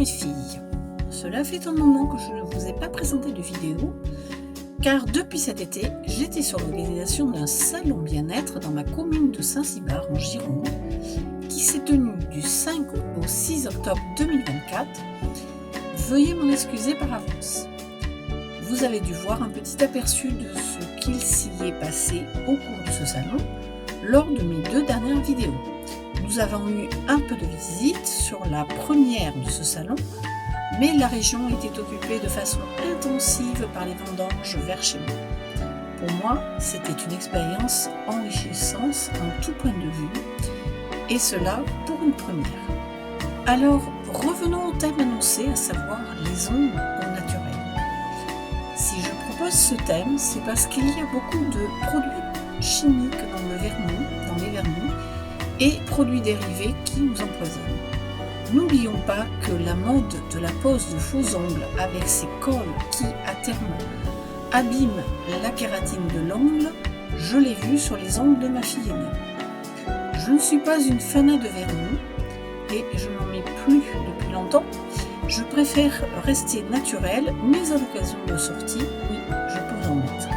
filles. Cela fait un moment que je ne vous ai pas présenté de vidéo, car depuis cet été, j'étais sur l'organisation d'un salon bien-être dans ma commune de Saint-Cybard en Gironde, qui s'est tenu du 5 au 6 octobre 2024. Veuillez m'en excuser par avance. Vous avez dû voir un petit aperçu de ce qu'il s'y est passé au cours de ce salon lors de mes 2 dernières vidéos. Nous avons eu un peu de visite sur la première de ce salon, mais la région était occupée de façon intensive par les vendanges vers chez moi. Pour moi, c'était une expérience enrichissante en tout point de vue, et cela pour une première. Alors, revenons au thème annoncé, à savoir les ongles au naturel. Si je propose ce thème, c'est parce qu'il y a beaucoup de produits chimiques dans les vernis, et produits dérivés qui nous empoisonnent. N'oublions pas que la mode de la pose de faux ongles avec ces cols qui, à terme, abîment la kératine de l'ongle, je l'ai vu sur les ongles de ma fille aînée. Je ne suis pas une fanat de vernis et je n'en mets plus depuis longtemps. Je préfère rester naturelle, mais à l'occasion de sortie, oui, je peux en mettre.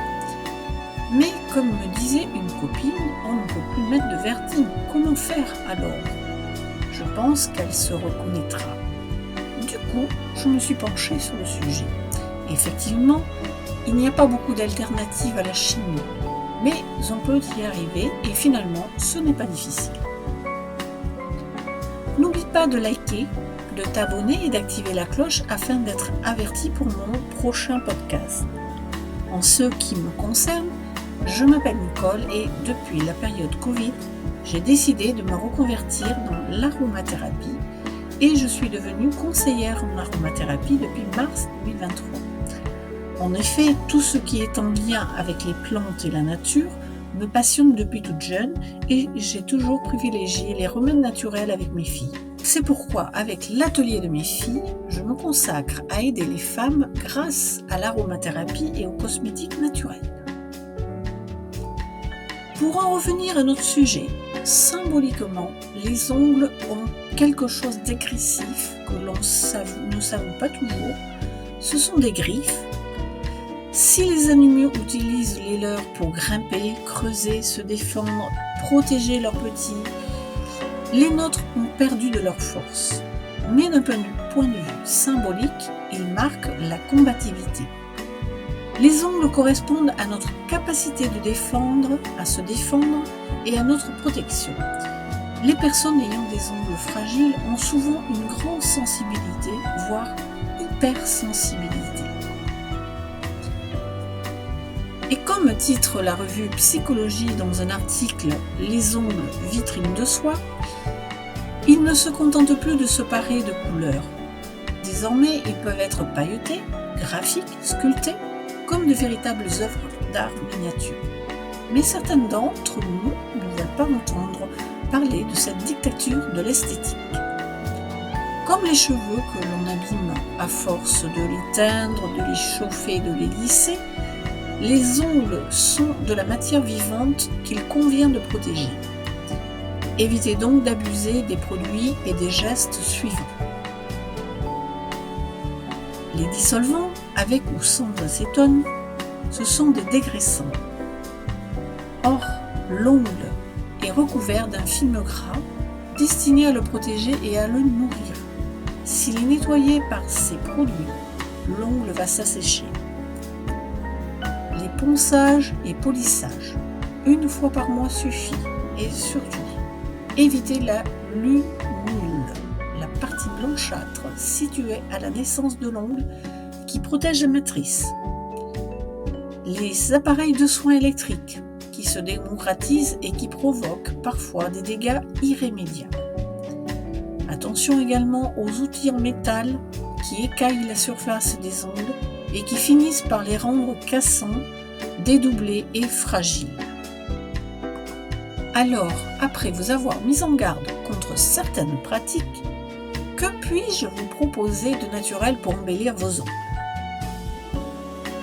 Mais comme me disait une copine, on ne peut plus mettre de vernis. Comment faire alors ? Je pense qu'elle se reconnaîtra. Du coup, je me suis penchée sur le sujet. Effectivement, il n'y a pas beaucoup d'alternatives à la chimie, mais on peut y arriver et finalement, ce n'est pas difficile. N'oublie pas de liker, de t'abonner et d'activer la cloche afin d'être averti pour mon prochain podcast. En ce qui me concerne, je m'appelle Nicole et depuis la période Covid, j'ai décidé de me reconvertir dans l'aromathérapie et je suis devenue conseillère en aromathérapie depuis mars 2023. En effet, tout ce qui est en lien avec les plantes et la nature me passionne depuis toute jeune et j'ai toujours privilégié les remèdes naturels avec mes filles. C'est pourquoi, avec l'atelier de mes filles, je me consacre à aider les femmes grâce à l'aromathérapie et aux cosmétiques naturels. Pour en revenir à notre sujet, symboliquement, les ongles ont quelque chose d'agressif que l'on ne savoure pas toujours. Ce sont des griffes. Si les animaux utilisent les leurs pour grimper, creuser, se défendre, protéger leurs petits, les nôtres ont perdu de leur force. Mais d'un point de vue symbolique, ils marquent la combativité. Les ongles correspondent à notre capacité à se défendre et à notre protection. Les personnes ayant des ongles fragiles ont souvent une grande sensibilité, voire hypersensibilité. Et comme titre la revue Psychologie dans un article « Les ongles, vitrine de soi », ils ne se contentent plus de se parer de couleurs. Désormais, ils peuvent être pailletés, graphiques, sculptés, comme de véritables œuvres d'art miniature. Mais certains d'entre nous ne veulent pas entendre parler de cette dictature de l'esthétique. Comme les cheveux que l'on abîme à force de les teindre, de les chauffer, de les lisser, les ongles sont de la matière vivante qu'il convient de protéger. Évitez donc d'abuser des produits et des gestes suivants. Les dissolvants, avec ou sans acétone, ce sont des dégraissants. Or, l'ongle est recouvert d'un film gras destiné à le protéger et à le nourrir. S'il est nettoyé par ces produits, l'ongle va s'assécher. Les ponçages et polissages, 1 fois par mois suffit. Et surtout, évitez la lunule, la partie blanchâtre située à la naissance de l'ongle qui protège la matrice. Les appareils de soins électriques qui se démocratisent et qui provoquent parfois des dégâts irrémédiables. Attention également aux outils en métal qui écaillent la surface des ongles et qui finissent par les rendre cassants, dédoublés et fragiles. Alors, après vous avoir mis en garde contre certaines pratiques, que puis-je vous proposer de naturel pour embellir vos ongles ?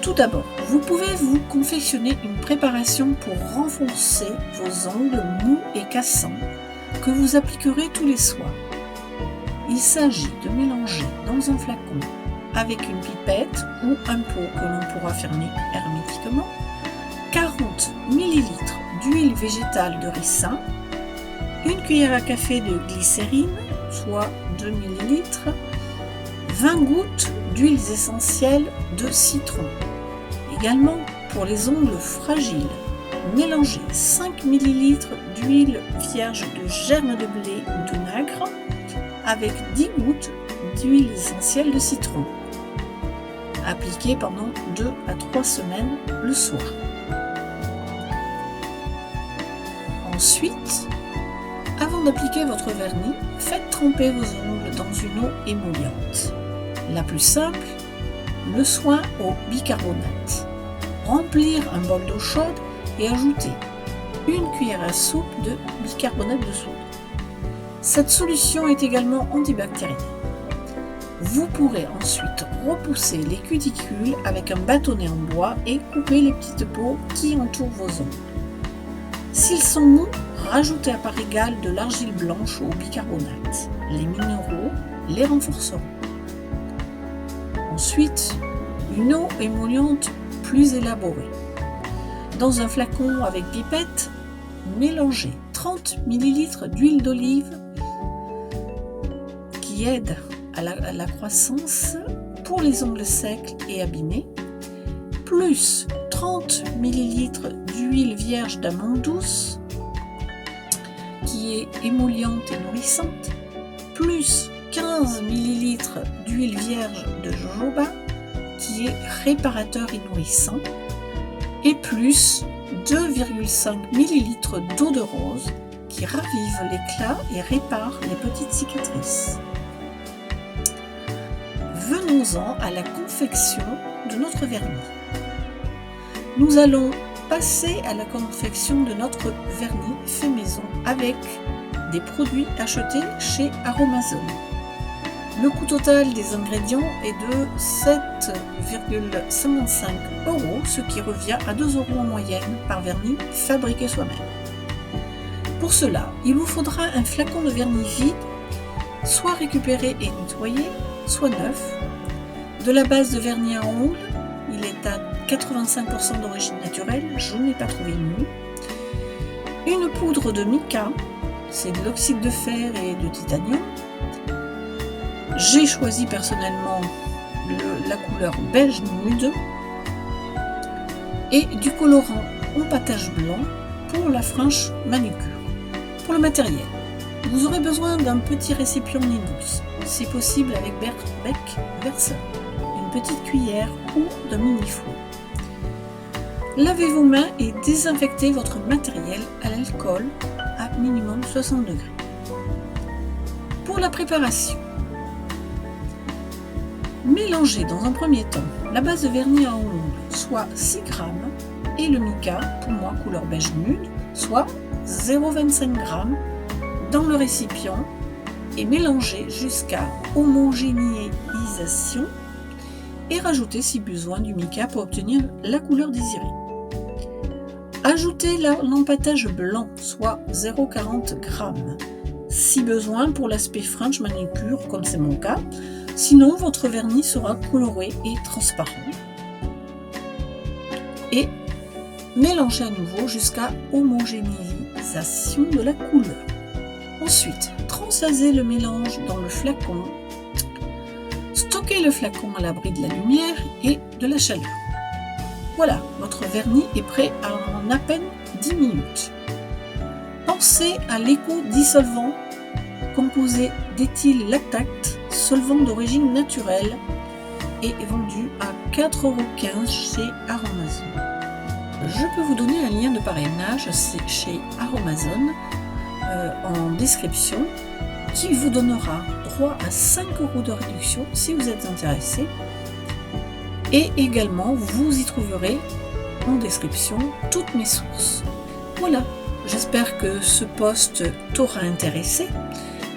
Tout d'abord, vous pouvez vous confectionner une préparation pour renforcer vos ongles mous et cassants que vous appliquerez tous les soirs. il s'agit de mélanger dans un flacon avec une pipette ou un pot que l'on pourra fermer hermétiquement 40 ml d'huile végétale de ricin, une cuillère à café de glycérine, soit 2 ml, 20 gouttes d'huiles essentielles de citron. Également, pour les ongles fragiles, mélangez 5 ml d'huile vierge de germe de blé ou de nacre avec 10 gouttes d'huile essentielle de citron. Appliquez pendant 2 à 3 semaines le soir. Ensuite, avant d'appliquer votre vernis, faites tremper vos ongles dans une eau émolliente. La plus simple, le soin au bicarbonate. Remplir un bol d'eau chaude et ajouter une cuillère à soupe de bicarbonate de soude. Cette solution est également antibactérienne. Vous pourrez ensuite repousser les cuticules avec un bâtonnet en bois et couper les petites peaux qui entourent vos ongles. S'ils sont mous, rajoutez à part égale de l'argile blanche au bicarbonate. Les minéraux les renforceront. Ensuite, une eau émolliente plus élaborée. Dans un flacon avec pipette, mélangez 30 ml d'huile d'olive qui aide à la croissance pour les ongles secs et abîmés, plus 30 ml d'huile vierge d'amande douce qui est émolliente et nourrissante, plus 15 ml d'huile vierge de jojoba qui est réparateur et nourrissant, et plus 2,5 ml d'eau de rose qui ravive l'éclat et répare les petites cicatrices. Venons-en à la confection de notre vernis. Nous allons passer à la confection de notre vernis fait maison avec des produits achetés chez Aromazone. Le coût total des ingrédients est de 7,55 €, ce qui revient à 2 € en moyenne par vernis fabriqué soi-même. Pour cela, il vous faudra un flacon de vernis vide, soit récupéré et nettoyé, soit neuf, de la base de vernis à ongles, il est à 85% d'origine naturelle, je n'ai pas trouvé mieux, une poudre de mica, c'est de l'oxyde de fer et de titanium. J'ai choisi personnellement la couleur beige nude et du colorant empâtage blanc pour la frange manucure. Pour le matériel, vous aurez besoin d'un petit récipient Nimbus, si possible avec bec verseur, une petite cuillère ou d'un mini-four. Lavez vos mains et désinfectez votre matériel à l'alcool à minimum 60 degrés. Pour la préparation, mélangez dans un premier temps la base de vernis à ongles, soit 6 g, et le mica, pour moi couleur beige nude, soit 0,25 g, dans le récipient et mélangez jusqu'à homogénéisation et rajoutez si besoin du mica pour obtenir la couleur désirée. Ajoutez l'empâtage blanc, soit 0,40 g, si besoin pour l'aspect French manicure, comme c'est mon cas. Sinon, votre vernis sera coloré et transparent. Et mélangez à nouveau jusqu'à homogénéisation de la couleur. Ensuite, transvasez le mélange dans le flacon. Stockez le flacon à l'abri de la lumière et de la chaleur. Voilà, votre vernis est prêt en à peine 10 minutes. Pensez à l'éco-dissolvant composé d'éthyle lactate, solvant d'origine naturelle, et est vendu à 4,15 € chez Aromazone. Je peux vous donner un lien de parrainage chez Aromazone en description qui vous donnera droit à 5 € de réduction si vous êtes intéressé. Et également, vous y trouverez en description toutes mes sources. Voilà, j'espère que ce post t'aura intéressé.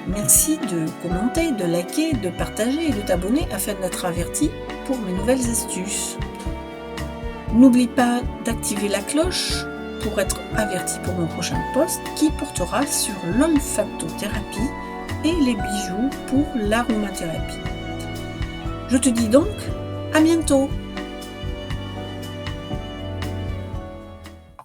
Merci de commenter, de liker, de partager et de t'abonner afin d'être averti pour mes nouvelles astuces. N'oublie pas d'activer la cloche pour être averti pour mon prochain post qui portera sur l'olfactothérapie et les bijoux pour l'aromathérapie. Je te dis donc à bientôt!